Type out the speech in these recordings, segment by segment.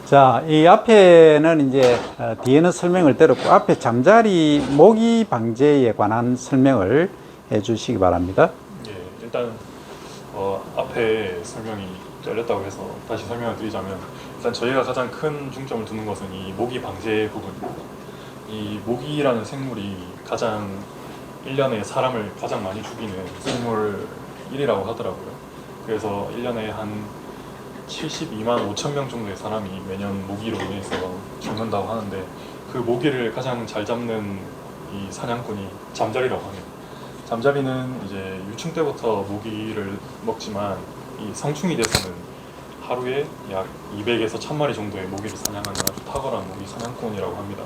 자, 이 앞에는 이제 뒤에는 설명을 들었고 앞에 잠자리 모기 방제에 관한 설명을 해 주시기 바랍니다. 예, 일단 앞에 설명이 잘렸다고 해서 다시 설명을 드리자면, 일단 저희가 가장 큰 중점을 두는 것은 이 모기 방제 부분입니다. 이 모기라는 생물이 가장 1년에 사람을 가장 많이 죽이는 생물 1위라고 하더라고요. 그래서 1년에 한 72만 5천 명 정도의 사람이 매년 모기로 인해서 죽는다고 하는데, 그 모기를 가장 잘 잡는 이 사냥꾼이 잠자리라고 합니다. 잠자리는 이제 유충 때부터 모기를 먹지만 이 성충이 돼서는 하루에 약 200에서 1000마리 정도의 모기를 사냥하는 아주 탁월한 모기 사냥꾼이라고 합니다.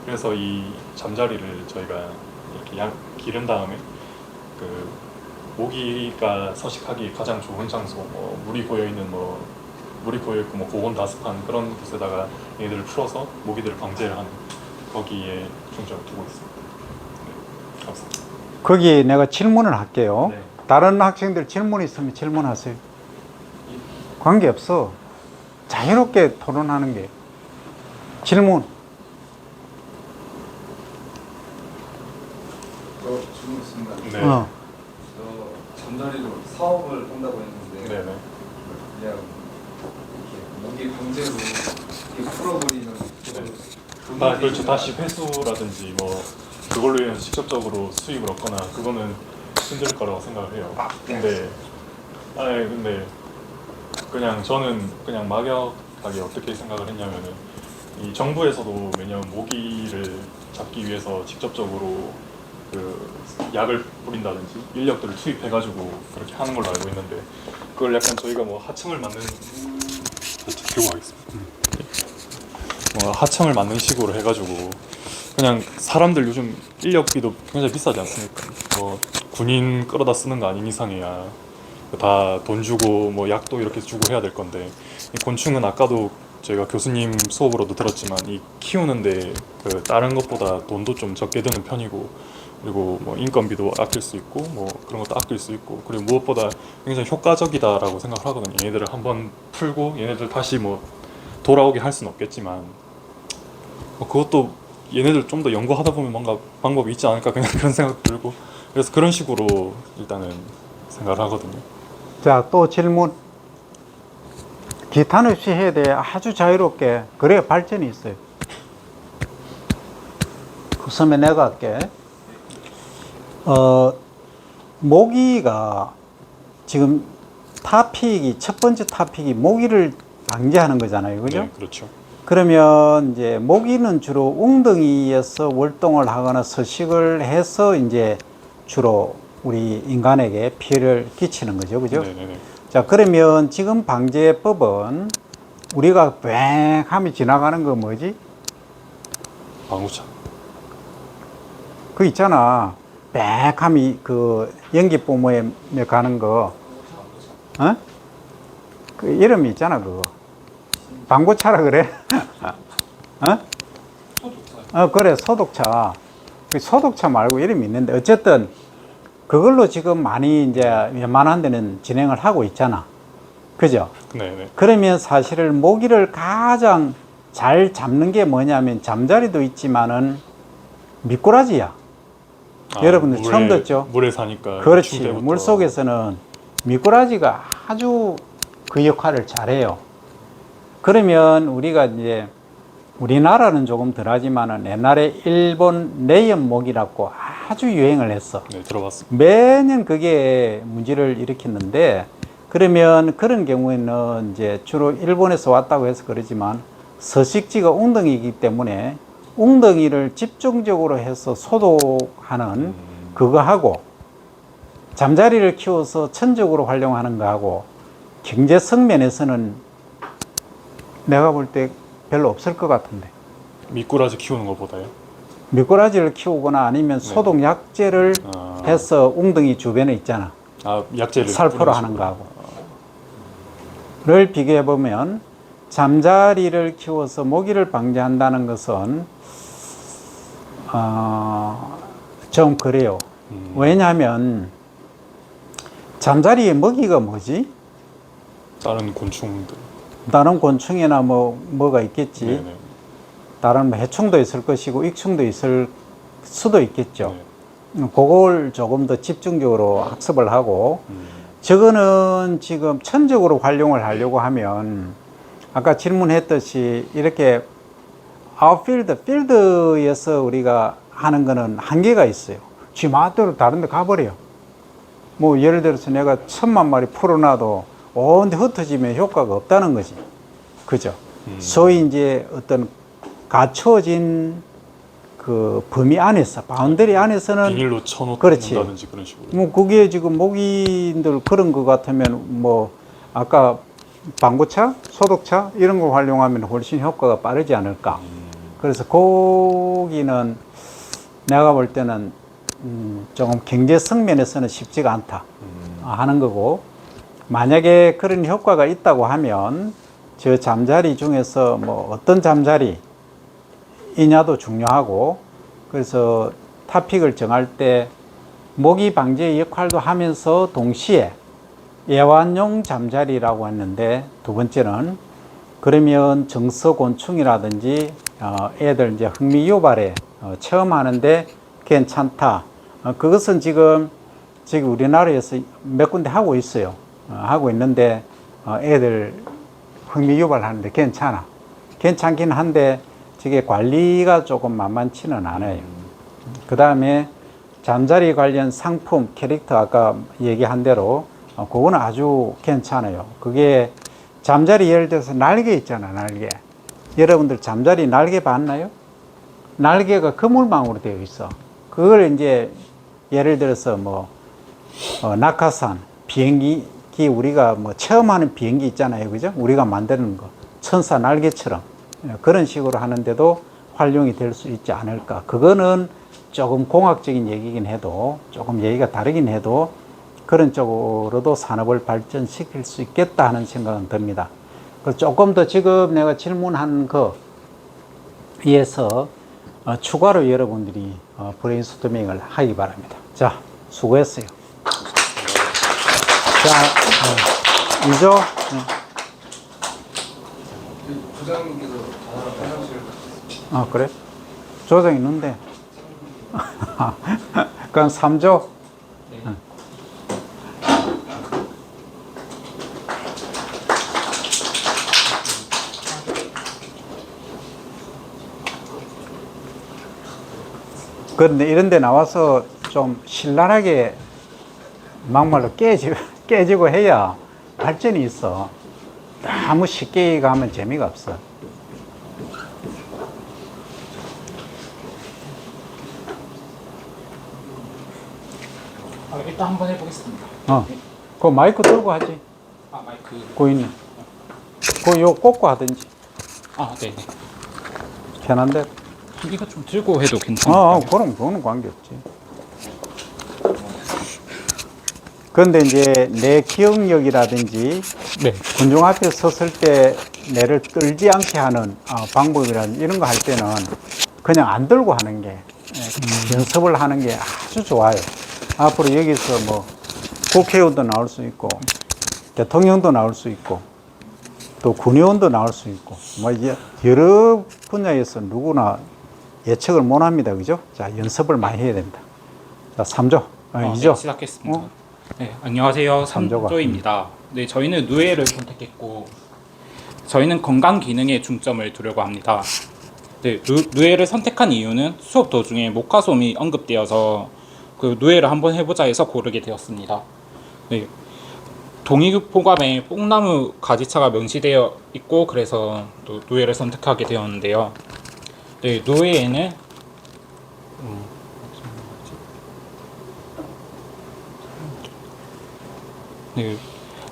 그래서 이 잠자리를 저희가 이렇게 기른 다음에 그 모기가 서식하기 가장 좋은 장소, 물이 고여 있는 물이 고여 있고 고온 다습한 그런 곳에다가 얘들을 풀어서 모기들을 방제를 하는, 거기에 중점을 두고 있습니다. 네, 감사합니다. 거기 내가 질문을 할게요. 네. 다른 학생들 질문 있으면 질문하세요. 관계없어. 자유롭게 토론하는 게. 질문. 질문 있습니다. 네. 저 잠자리로 사업을 한다고 했는데 네네. 그냥 이렇게 모기 강제로 이렇게 풀어버리는 네. 그렇죠. 다시 회수라든지 그걸로 인해서 직접적으로 수익을 얻거나 그거는 힘들 거라고 생각을 해요. 근데 그냥 저는 그냥 막연하게 어떻게 생각을 했냐면은, 이 정부에서도 매년 모기를 잡기 위해서 직접적으로 그 약을 뿌린다든지 인력들을 투입해가지고 그렇게 하는 걸로 알고 있는데, 그걸 약간 저희가 하청을 맞는 들고 가겠습니다. 하청을 맞는 식으로 해가지고 그냥 사람들 요즘 인력비도 굉장히 비싸지 않습니까? 군인 끌어다 쓰는 거 아닌 이상이야 다 돈 주고 약도 이렇게 주고 해야 될 건데, 이 곤충은 아까도 저희가 교수님 수업으로도 들었지만 이 키우는데 그 다른 것보다 돈도 좀 적게 드는 편이고, 그리고 인건비도 아낄 수 있고 그런 것도 아낄 수 있고, 그리고 무엇보다 굉장히 효과적이다라고 생각을 하거든요. 얘네들을 한번 풀고 얘네들 다시 돌아오게 할 수는 없겠지만 그것도 얘네들 좀 더 연구하다 보면 뭔가 방법이 있지 않을까, 그냥 그런 생각 들고, 그래서 그런 식으로 일단은 생각을 하거든요. 자, 또 질문. 기탄 없이 해야 돼. 아주 자유롭게. 그래야 발전이 있어요. 그 섬에 내가 할게. 모기가 지금 첫 번째 타픽이 모기를 방제하는 거잖아요. 그죠? 네, 그렇죠. 그러면 이제 모기는 주로 웅덩이에서 월동을 하거나 서식을 해서 이제 주로 우리 인간에게 피해를 끼치는 거죠. 그죠? 네네네. 자, 그러면 지금 방제법은 우리가 뺑하면 지나가는 거 뭐지? 방우차. 그 있잖아. 뺑하면 그 연기포모에 가는 거. 어? 그 이름이 있잖아, 그거. 방구차라 그래? 그래, 소독차. 그 소독차 말고 이름이 있는데, 어쨌든, 그걸로 지금 많이 이제 웬만한 데는 진행을 하고 있잖아. 그죠? 네네. 그러면 사실은 모기를 가장 잘 잡는 게 뭐냐면, 잠자리도 있지만은 미꾸라지야. 여러분들 처음 듣죠? 물에 사니까. 그렇지. 유충 때부터. 물 속에서는 미꾸라지가 아주 그 역할을 잘해요. 그러면 우리가 이제 우리나라는 조금 덜하지만은 옛날에 일본 레이엄모기라고 아주 유행을 했어. 네, 들어봤습니다. 매년 그게 문제를 일으켰는데, 그러면 그런 경우에는 이제 주로 일본에서 왔다고 해서 그러지만 서식지가 웅덩이이기 때문에 웅덩이를 집중적으로 해서 소독하는 그거 하고, 잠자리를 키워서 천적으로 활용하는 거하고, 경제성 면에서는 내가 볼 때 별로 없을 것 같은데. 미꾸라지 키우는 것보다요? 미꾸라지를 키우거나 아니면 소독 약제를 해서 웅덩이 주변에 있잖아. 약재를 살포로 하는 거하고. 를 비교해 보면 잠자리를 키워서 모기를 방제한다는 것은 좀 그래요. 왜냐하면 잠자리의 먹이가 뭐지? 다른 곤충들. 다른 곤충이나 뭐가 있겠지. 네네. 다른 뭐 해충도 있을 것이고 익충도 있을 수도 있겠죠. 네. 그걸 조금 더 집중적으로 학습을 하고 음. 저거는 지금 천적으로 활용을 하려고 하면 아까 질문했듯이 이렇게 아웃필드, 필드에서 우리가 하는 거는 한계가 있어요. 지 마음대로 다른 데 가버려. 뭐 예를 들어서 내가 1000만 마리 풀어놔도 온데 흩어지면 효과가 없다는 거지. 그죠? 소위 이제 어떤 갖춰진 그 범위 안에서, 바운더리 안에서는 비닐로 쳐놓는다든지 그렇지. 그런 식으로. 뭐 그게 지금 모기들 그런 거 같으면 뭐 아까 방구차, 소독차 이런 걸 활용하면 훨씬 효과가 빠르지 않을까. 그래서 거기는 내가 볼 때는 조금 경제성 면에서는 쉽지가 않다 하는 거고, 만약에 그런 효과가 있다고 하면 저 잠자리 중에서 뭐 어떤 잠자리이냐도 중요하고, 그래서 타픽을 정할 때 모기 방제 역할도 하면서 동시에 애완용 잠자리라고 했는데, 두 번째는 그러면 정서곤충이라든지 애들 이제 흥미 유발에 체험하는데 괜찮다. 그것은 지금 우리나라에서 몇 군데 하고 있어요. 하고 있는데 애들 흥미 유발하는데 괜찮아. 괜찮긴 한데 저게 관리가 조금 만만치는 않아요. 그 다음에 잠자리 관련 상품, 캐릭터 아까 얘기한 대로 그거는 아주 괜찮아요. 그게 잠자리 예를 들어서 날개 있잖아, 날개. 여러분들 잠자리 날개 봤나요? 날개가 그물망으로 되어 있어. 그걸 이제 예를 들어서 낙하산, 비행기 우리가 체험하는 비행기 있잖아요. 그죠? 우리가 만드는 거. 천사 날개처럼. 그런 식으로 하는데도 활용이 될 수 있지 않을까. 그거는 조금 공학적인 얘기긴 해도, 조금 얘기가 다르긴 해도 그런 쪽으로도 산업을 발전시킬 수 있겠다 하는 생각은 듭니다. 조금 더 지금 내가 질문한 거에서 추가로 여러분들이 브레인스토밍을 하기 바랍니다. 자, 수고했어요. 자, 이조. 부장님께서 화장실 그래? 조정 있는데. 그럼 3조. 그런데 이런 데 나와서 좀 신랄하게 막말로 깨지고 해야 발전이 있어. 너무 쉽게 가면 재미가 없어. 일단 한번 해보겠습니다. 그 마이크 들고 하지. 마이크. 고인은. 요 꽂고 하든지. 네네. 편한데. 이거 좀 들고 해도 괜찮아요. 그거는 관계없지. 그런데 이제 내 기억력이라든지 네. 군중 앞에 섰을 때 내를 떨지 않게 하는 방법이라든지 이런 거 할 때는 그냥 안 들고 하는 게 연습을 하는 게 아주 좋아요. 앞으로 여기서 국회의원도 나올 수 있고 대통령도 나올 수 있고 또 군의원도 나올 수 있고 이제 여러 분야에서 누구나 예측을 못 합니다. 그죠? 자, 연습을 많이 해야 됩니다. 자, 3조. 2조. 네, 시작했습니다. 네, 안녕하세요. 3조입니다. 네, 저희는 누에를 선택했고 저희는 건강 기능에 중점을 두려고 합니다. 네, 누에를 선택한 이유는 수업 도중에 목화솜이 언급되어서 그 누에를 한번 해보자 해서 고르게 되었습니다. 네, 동의보감에 뽕나무 가지차가 명시되어 있고 그래서 또 누에를 선택하게 되었는데요. 네, 누에에는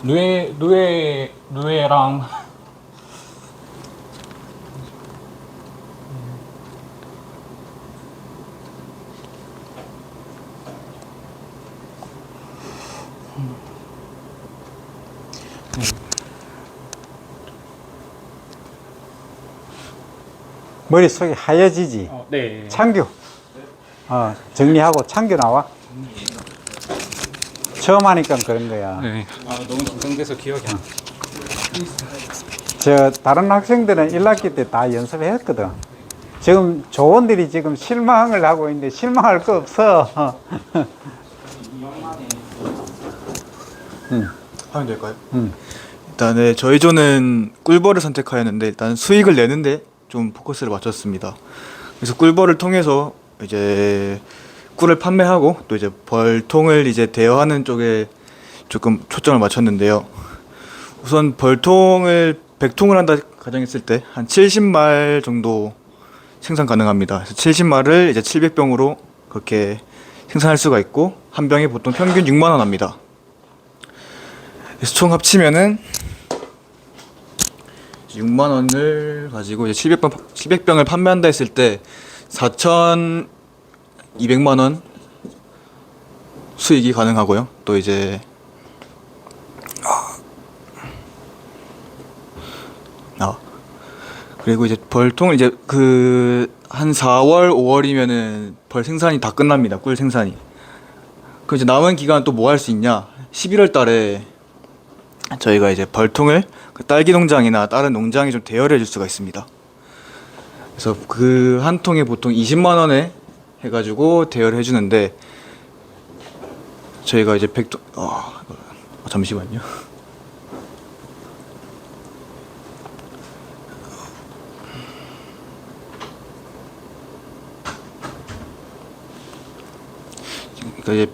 네, 누에랑 머릿속이 하얘지지. 네. 창규. 정리하고 창규 나와. 처음 하니까 그런 거야. 네. 너무 긴장돼서 기억이 안 나. 저 다른 학생들은 1학기 때 다 연습했거든. 지금 조원들이 지금 실망을 하고 있는데 실망할 거 없어. 하면 될까요? 음. 일단은 저희 조는 꿀벌을 선택하였는데 일단 수익을 내는데 좀 포커스를 맞췄습니다. 그래서 꿀벌을 통해서 이제 꿀을 판매하고 또 이제 벌통을 이제 대여하는 쪽에 조금 초점을 맞췄는데요. 우선 벌통을 100통을 한다 가정했을 때 한 70말 정도 생산 가능합니다. 그래서 70말을 이제 700병으로 그렇게 생산할 수가 있고 한 병에 보통 평균 6만 원 합니다. 그래서 총 합치면은 6만 원을 가지고 이제 700병을 판매한다 했을 때 4,200만 원 수익이 가능하고요. 또 이제 그리고 이제 벌통을 이제 그 한 4월, 5월이면은 벌 생산이 다 끝납니다. 꿀 생산이. 그 이제 남은 기간 또 뭐 할 수 있냐? 11월 달에 저희가 이제 벌통을 그 딸기 농장이나 다른 농장에 좀 대여를 해줄 수가 있습니다. 그래서 그 한 통에 보통 20만 원에 해가지고 대여를 해주는데 저희가 이제 100통 잠시만요. 그러니까 이제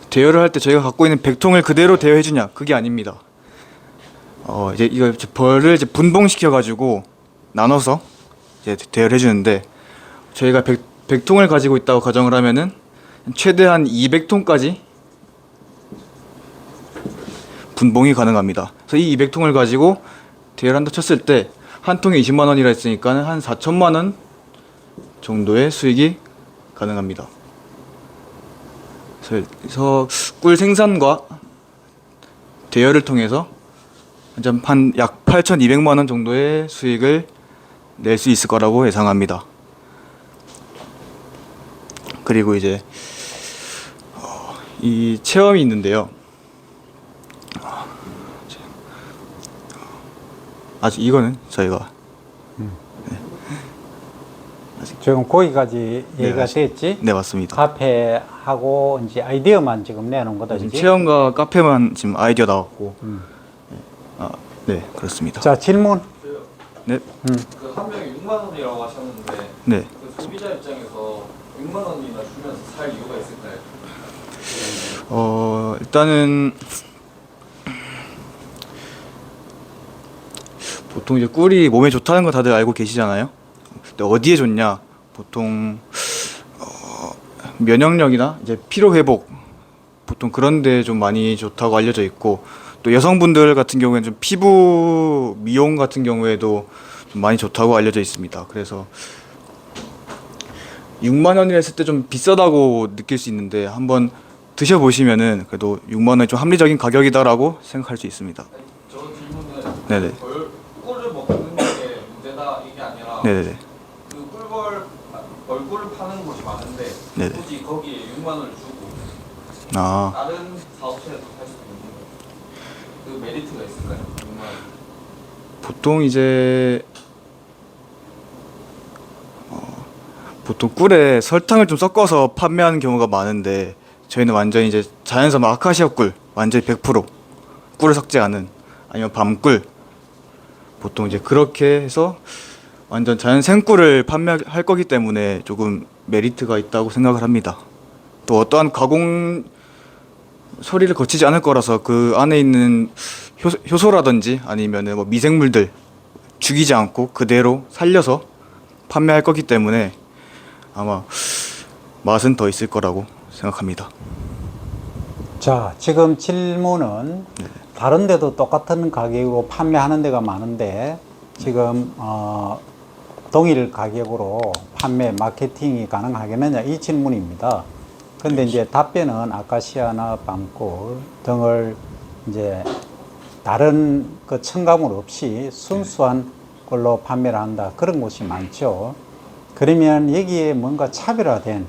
대여를 할 때 저희가 갖고 있는 100통을 그대로 대여해주냐? 그게 아닙니다. 이제 이거 벌을 이제 분봉시켜 가지고 나눠서 이제 대여를 해주는데 저희가 100통을 가지고 있다고 가정을 하면은 최대한 200통까지 분봉이 가능합니다. 그래서 이 200통을 가지고 대여를 한다 쳤을 때 한 통에 20만 원이라 했으니까 한 4천만 원 정도의 수익이 가능합니다. 그래서 꿀 생산과 대여를 통해서 한 약 8,200만 원 정도의 수익을 낼 수 있을 거라고 예상합니다. 그리고 이제 이 체험이 있는데요. 아직 이거는 저희가 지금 거기까지 얘기가 아직- 됐지? 네 맞습니다. 카페하고 이제 아이디어만 지금 내놓은 거다, 지금 그지? 체험과 카페만 지금 아이디어 나왔고 네 그렇습니다. 자, 질문. 네. 그 한 병에 6만 원이라고 하셨는데 네. 그 소비자 입장에서 6만 원이나 주면서 살 이유가 있을까요? 일단은 보통 이제 꿀이 몸에 좋다는 거 다들 알고 계시잖아요. 근데 어디에 좋냐? 보통 면역력이나 이제 피로 회복 보통 그런 데 좀 많이 좋다고 알려져 있고 또 여성분들 같은 경우에는 좀 피부 미용 같은 경우에도 좀 많이 좋다고 알려져 있습니다. 그래서 6만 원이라 했을 때 좀 비싸다고 느낄 수 있는데 한번 드셔보시면은 그래도 6만 원이 좀 합리적인 가격이다라고 생각할 수 있습니다. 저 질문은 네네. 꿀을 먹는 게 문제다 이게 아니라 네네네. 그 벌꿀을 파는 곳이 많은데 네네. 굳이 거기에 6만 원을 주고 아, 다른 사업체에서 할 수 있는 그 메리트가 있을까요? 6만 원. 보통 이제 보통 꿀에 설탕을 좀 섞어서 판매하는 경우가 많은데 저희는 완전히 이제 자연산 아카시아 꿀 완전히 100% 꿀을 섞지 않은 아니면 밤꿀 보통 이제 그렇게 해서 완전 자연 생꿀을 판매할 거기 때문에 조금 메리트가 있다고 생각을 합니다. 또 어떠한 가공 처리를 거치지 않을 거라서 그 안에 있는 효소라든지 아니면은 뭐 미생물들 죽이지 않고 그대로 살려서 판매할 거기 때문에 아마 맛은 더 있을 거라고 생각합니다. 자, 지금 질문은 다른 데도 똑같은 가격으로 판매하는 데가 많은데 지금 동일 가격으로 판매 마케팅이 가능하겠느냐 이 질문입니다. 근데 이제 답변은 아카시아나 밤꿀 등을 이제 다른 그 첨가물 없이 순수한 걸로 판매를 한다. 그런 곳이 많죠. 그러면 여기에 뭔가 차별화된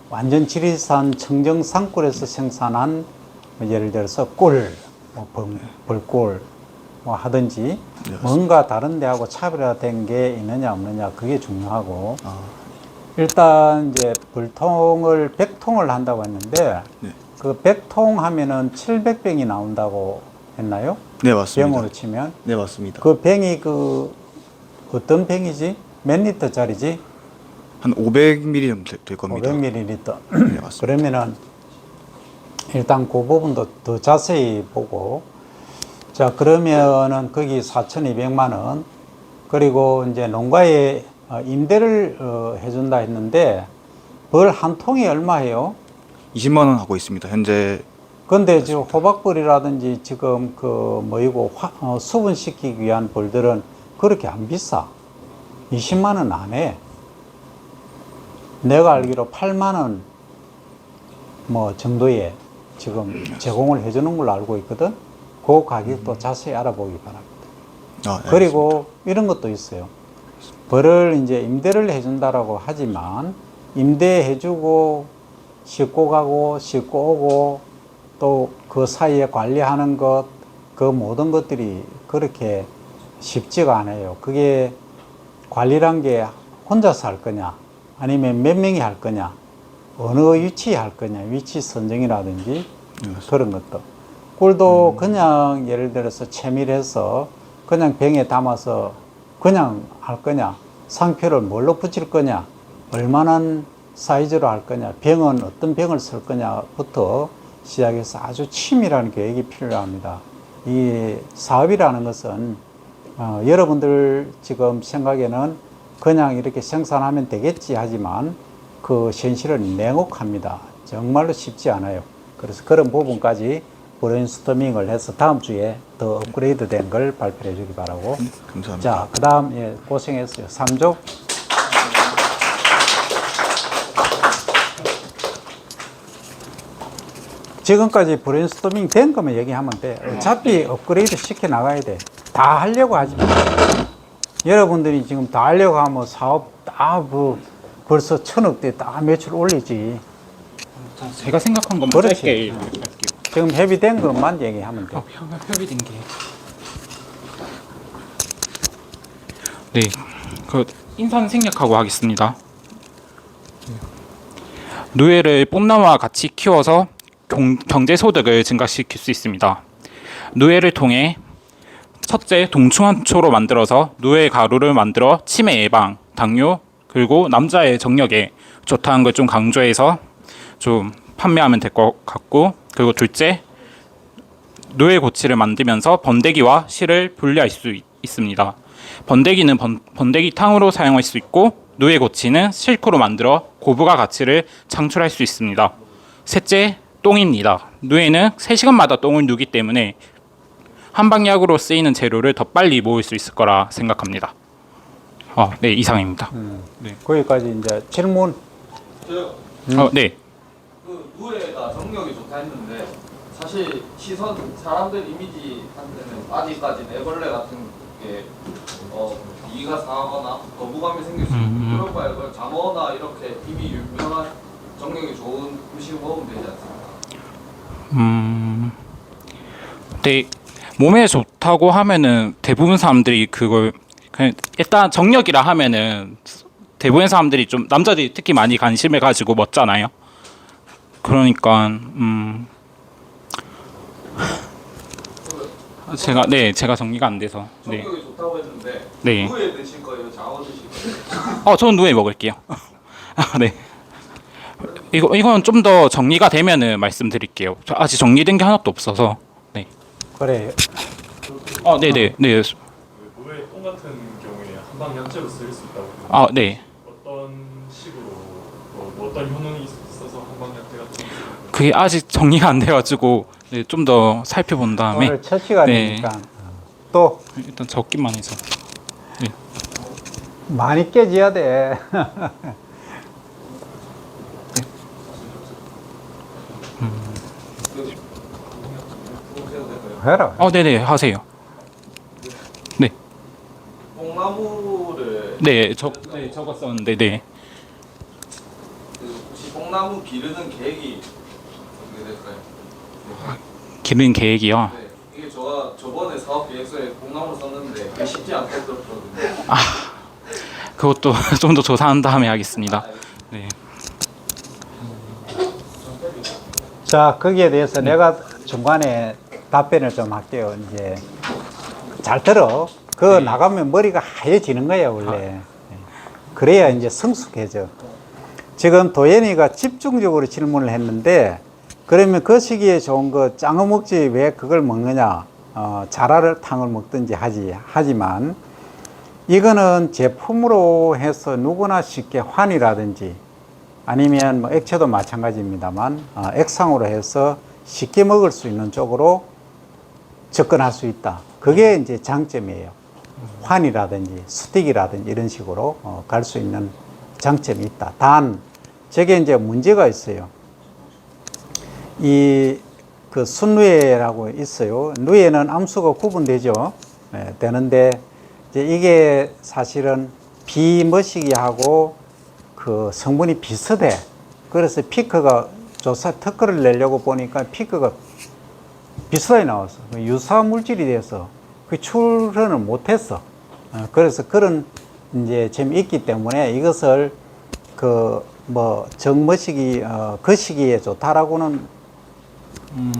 완전 지리산 청정 산골에서 생산한 뭐 예를 들어서 꿀, 뭐 벌꿀 뭐 하든지 네, 뭔가 다른 데하고 차별화된 게 있느냐 없느냐 그게 중요하고 아, 일단 이제 불통을 100통을 한다고 했는데 네. 그 100통 하면은 700병이 나온다고 했나요? 네, 맞습니다. 병으로 치면 네, 맞습니다. 그 병이 그 어떤 병이지? 몇 리터짜리지? 한 500ml 정도 될 겁니다. 500ml. 네, 맞습니다. 그러면은 일단 그 부분도 더 자세히 보고 자 그러면은 거기 4,200만 원 그리고 이제 농가에 임대를 해준다 했는데 벌 한 통이 얼마예요? 20만 원 하고 있습니다. 현재. 근데 지금 호박벌이라든지 지금 그 뭐이고 수분시키기 위한 벌들은 그렇게 안 비싸. 20만 원 안 해. 내가 알기로 8만 원 뭐 정도에 지금 제공을 해주는 걸로 알고 있거든. 그 가격도 자세히 알아보기 바랍니다. 아, 네, 그리고 이런 것도 있어요. 벌을 이제 임대를 해준다라고 하지만 임대해주고 싣고 가고 싣고 오고 또 그 사이에 관리하는 것, 그 모든 것들이 그렇게 쉽지가 않아요. 그게 관리란 게 혼자서 할 거냐, 아니면 몇 명이 할 거냐, 어느 위치에 할 거냐, 위치 선정이라든지 그런 것도. 꿀도 그냥 예를 들어서 채밀해서 그냥 병에 담아서 그냥 할 거냐, 상표를 뭘로 붙일 거냐, 얼마나 사이즈로 할 거냐, 병은 어떤 병을 쓸 거냐부터 시작해서 아주 치밀한 계획이 필요합니다. 이 사업이라는 것은 여러분들 지금 생각에는 그냥 이렇게 생산하면 되겠지 하지만 그 현실은 냉혹합니다. 정말로 쉽지 않아요. 그래서 그런 부분까지 브레인스토밍을 해서 다음 주에 더 업그레이드 된 걸 발표해 주기 바라고. 감사합니다. 자, 그 다음, 예, 고생했어요. 3조. 지금까지 브레인스토밍 된 거면 얘기하면 돼. 어차피 업그레이드 시켜 나가야 돼. 다 하려고 하지 마. 여러분들이 지금 다 하려고 하면 사업 다 벌써 1,000억대 다 매출 올리지. 제가 생각한 것만 그렇지. 짧게 할게요. 지금 협의된 것만 얘기하면 돼. 협의된 게. 네, 그 인산 생략하고 하겠습니다. 누에를 뽐나무와 같이 키워서 경제 소득을 증가시킬 수 있습니다. 누에를 통해 첫째, 동충하초로 만들어서 누에 가루를 만들어 치매 예방, 당뇨, 그리고 남자의 정력에 좋다는 걸 좀 강조해서 좀 판매하면 될 것 같고, 그리고 둘째, 누에 고치를 만들면서 번데기와 실을 분리할 수 있습니다. 번데기는 번데기탕으로 사용할 수 있고, 누에 고치는 실크로 만들어 고부가 가치를 창출할 수 있습니다. 셋째, 똥입니다. 누에는 3시간마다 똥을 누기 때문에 한방약으로 쓰이는 재료를 더 빨리 모을 수 있을 거라 생각합니다. 네, 이상입니다. 네. 거기까지 이제 질문. 네. 그 누에가 정력이 좋다 했는데 사실 시선 사람들 이미지한테는 아직까지 애벌레 같은 게 이가 상하거나 거부감이 생길 수 있고 그런 말고 장어나 이렇게 이미 유명한 정력이 좋은 음식을 먹으면 되지 않습니까? 네. 몸에 좋다고 하면은 대부분 사람들이 그걸 그냥 일단 정력이라 하면은 대부분 사람들이 좀 남자들이 특히 많이 관심을 가지고 먹잖아요. 그러니까 제가 정리가 안 돼서. 네. 정력이 좋다고 했는데 네. 누에 드실 거예요? 장어 드실 거예요? 저는 누에 먹을게요. 네. 이건 좀 더 정리가 되면은 말씀드릴게요. 저 아직 정리된 게 하나도 없어서. 네. 그래. 네네. 네. 누에 똥 같은 경우에 한방약재로 쓰일 수 있다고. 네. 어떤 식으로 뭐 어떤 효능이 있어서 한방약재 같은 그게 아직 정리가 안 돼가지고 네, 좀 더 살펴본 다음에 오늘 첫 시간이니까 또 일단 적기만 해서. 많이 깨져야 돼. 해라. 네네 하세요. 네. 뽕나무를 네, 적었었는데 네. 그 혹시 뽕나무 기르는 계획이 어떻게 될까요? 기른 계획이요. 네. 이게 제가 저번에 사업 계획서에 뽕나무를 썼는데 그게 쉽지 않게 들었거든요. 그것도 좀 더 조사한 다음에 하겠습니다. 네. 자, 거기에 대해서 내가 중간에 답변을 좀 할게요. 이제 잘 들어. 그거 나가면 머리가 하얘지는 거야 원래. 그래야 이제 성숙해져. 지금 도현이가 집중적으로 질문을 했는데, 그러면 그 시기에 좋은 거 짱어 먹지 왜 그걸 먹느냐? 자라를 먹든지 하지만 이거는 제품으로 해서 누구나 쉽게 환이라든지 아니면 뭐 액체도 마찬가지입니다만 액상으로 해서 쉽게 먹을 수 있는 쪽으로 접근할 수 있다. 그게 이제 장점이에요. 환이라든지 스틱이라든지 이런 식으로 갈 수 있는 장점이 있다. 단 저게 이제 문제가 있어요. 그 순누에라고 있어요. 누에는 암수가 구분되죠. 네, 되는데 이제 이게 사실은 비머시기하고 그 성분이 비슷해. 그래서 피크가 조사 특허를 내려고 보니까 피크가 비슷하게 나왔어. 유사 물질이 돼서 그 출현을 못했어. 그래서 그런 이제 점이 있기 때문에 이것을 그 뭐 정머시기 그 시기에 좋다라고는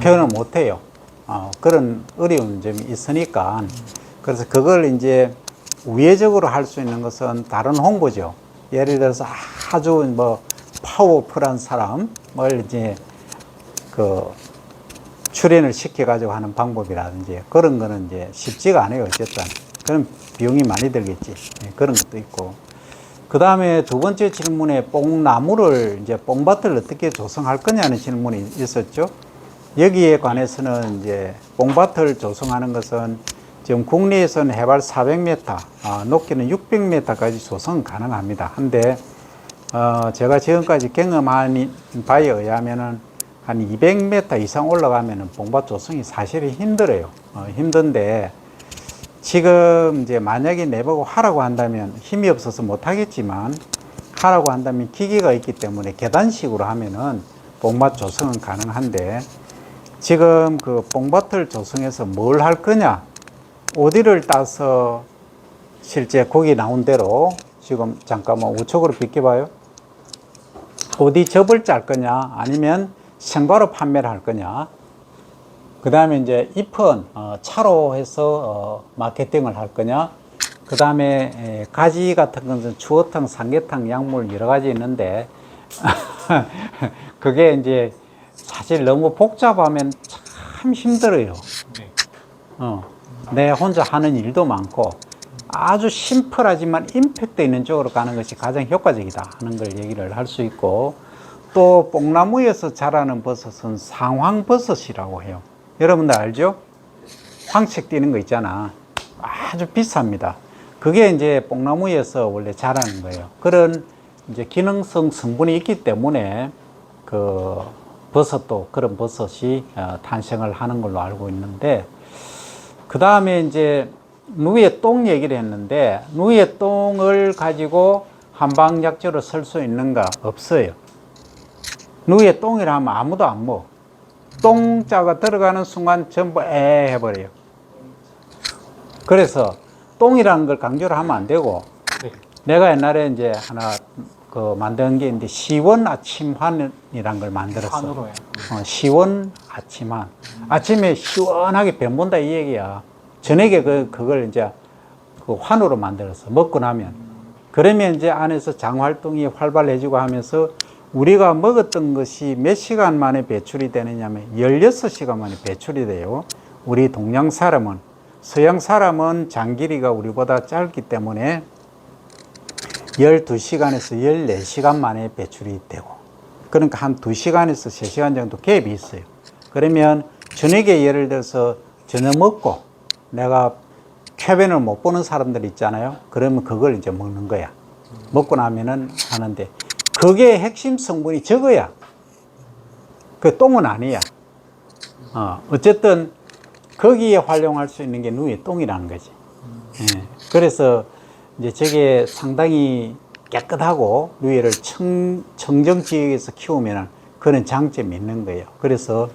표현을 못해요. 그런 어려운 점이 있으니까. 그래서 그걸 이제 우회적으로 할 수 있는 것은 다른 홍보죠. 예를 들어서 아주 뭐 파워풀한 사람을 이제 그 출연을 시켜가지고 하는 방법이라든지 그런 거는 이제 쉽지가 않아요. 어쨌든. 그럼 비용이 많이 들겠지. 그런 것도 있고. 그 다음에 두 번째 질문에 뽕나무를 이제 뽕밭을 어떻게 조성할 거냐는 질문이 있었죠. 여기에 관해서는 이제 뽕밭을 조성하는 것은 지금 국내에서는 해발 400m, 높이는 600m까지 조성 가능합니다. 한데 제가 지금까지 경험한 바에 의하면은 한 200m 이상 올라가면은 뽕밭 조성이 사실은 힘들어요. 힘든데 지금 이제 만약에 내보고 하라고 한다면 힘이 없어서 못 하겠지만 하라고 한다면 기계가 있기 때문에 계단식으로 하면은 뽕밭 조성은 가능한데 지금 그 뽕밭을 조성해서 뭘 할 거냐? 어디를 따서 실제 거기 나온 대로 지금 잠깐만 우측으로 비켜봐요. 어디 접을 짤 거냐? 아니면 생과로 판매를 할 거냐? 그 다음에 이제 잎은 차로 해서 마케팅을 할 거냐? 그 다음에 가지 같은 것은 추어탕, 삼계탕, 약물 여러 가지 있는데 그게 이제 사실 너무 복잡하면 참 힘들어요. 내 혼자 하는 일도 많고 아주 심플하지만 임팩트 있는 쪽으로 가는 것이 가장 효과적이다 하는 걸 얘기를 할 수 있고, 또 뽕나무에서 자라는 버섯은 상황버섯이라고 해요. 여러분들 알죠? 황색 띄는 거 있잖아. 아주 비쌉니다. 그게 이제 뽕나무에서 원래 자라는 거예요. 그런 이제 기능성 성분이 있기 때문에 그 버섯도 그런 버섯이 탄생을 하는 걸로 알고 있는데, 그 다음에 이제 누에 똥 얘기를 했는데, 누에 똥을 가지고 한방약재로 쓸 수 있는가? 없어요. 누에 똥이라 하면 아무도 안 먹어. 똥자가 들어가는 순간 전부 해버려요. 그래서 똥이라는 걸 강조를 하면 안 되고, 내가 옛날에 이제 하나 그 만든 게 있는데 시원 아침환이란 걸 만들었어. 환으로요. 시원 아침환. 아침에 시원하게 배 본다 이 얘기야. 저녁에 그걸 이제 그 환으로 만들었어. 먹고 나면. 그러면 이제 안에서 장 활동이 활발해지고 하면서 우리가 먹었던 것이 몇 시간 만에 배출이 되느냐면 16시간 만에 배출이 돼요. 우리 동양 사람은. 서양 사람은 장 길이가 우리보다 짧기 때문에 12시간에서 14시간 만에 배출이 되고, 그러니까 한 2시간에서 3시간 정도 갭이 있어요. 그러면 저녁에 예를 들어서 저녁 먹고 내가 쾌변을 못 보는 사람들 있잖아요. 그러면 그걸 이제 먹는 거야. 먹고 나면은 하는데 그게 핵심 성분이 적어야. 그 똥은 아니야. 어쨌든 거기에 활용할 수 있는 게 누에 똥이라는 거지. 예. 그래서 이제 저게 상당히 깨끗하고 누에를 청정 지역에서 키우면 그런 장점이 있는 거예요. 그래서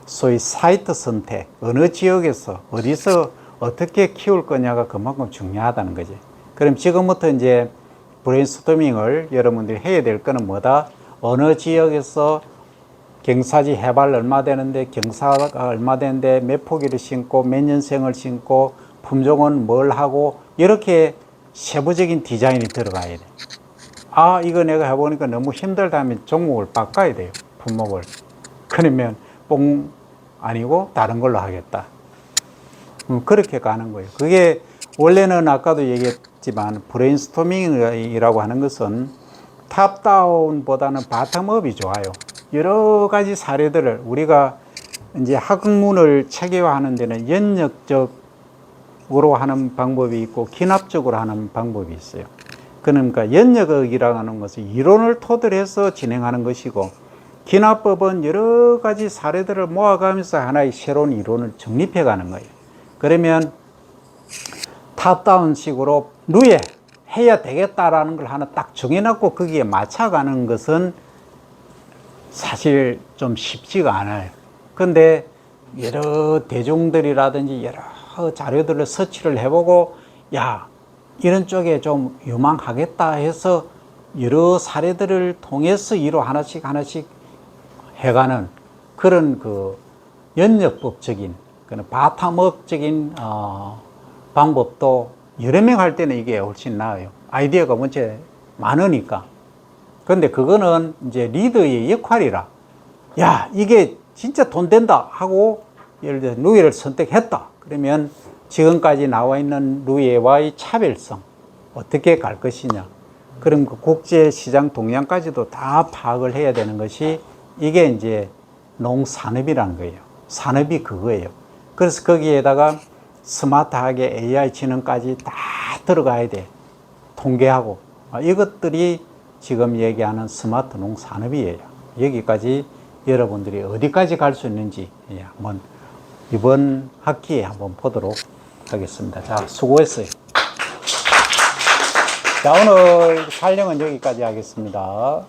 소위 사이트 선택, 어느 지역에서 어디서 어떻게 키울 거냐가 그만큼 중요하다는 거지. 그럼 지금부터 이제 브레인스토밍을 여러분들이 해야 될 거는 뭐다? 어느 지역에서 경사지 해발 얼마 되는데, 경사가 얼마 되는데, 몇 포기를 심고, 몇 년생을 심고, 품종은 뭘 하고, 이렇게 세부적인 디자인이 들어가야 돼. 아, 이거 내가 해보니까 너무 힘들다 하면 종목을 바꿔야 돼요. 품목을. 그러면 뽕 아니고 다른 걸로 하겠다. 그렇게 가는 거예요. 그게 원래는 아까도 얘기했지만 브레인스토밍이라고 하는 것은 탑다운보다는 바텀업이 좋아요. 여러 가지 사례들을 우리가 이제 학문을 체계화하는 데는 연역적으로 하는 방법이 있고 기납적으로 하는 방법이 있어요. 그러니까 연역이라고 하는 것은 이론을 토대로 해서 진행하는 것이고, 기납법은 여러 가지 사례들을 모아가면서 하나의 새로운 이론을 정립해 가는 거예요. 그러면 탑다운식으로 누에 해야 되겠다라는 걸 하나 딱 정해놓고 거기에 맞춰가는 것은 사실 좀 쉽지가 않아요. 근데 여러 대중들이라든지 여러 자료들을 서치를 해보고, 야, 이런 쪽에 좀 유망하겠다 해서 여러 사례들을 통해서 이로 하나씩 해가는 그런 그 연역법적인, 그런 바텀업적인 방법도 여러 명 할 때는 이게 훨씬 나아요. 아이디어가 문제 많으니까. 근데 그거는 이제 리더의 역할이라, 야, 이게 진짜 돈 된다 하고 예를 들어 누에를 선택했다. 그러면 지금까지 나와 있는 누에와의 차별성 어떻게 갈 것이냐. 그럼 그 국제 시장 동향까지도 다 파악을 해야 되는 것이 이게 이제 농산업이라는 거예요. 산업이 그거예요. 그래서 거기에다가 스마트하게 AI 지능까지 다 들어가야 돼. 통계하고. 이것들이 지금 얘기하는 스마트 농산업이에요. 여기까지 여러분들이 어디까지 갈 수 있는지 한번 이번 학기에 한번 보도록 하겠습니다. 자, 수고했어요. 자, 오늘 촬영은 여기까지 하겠습니다.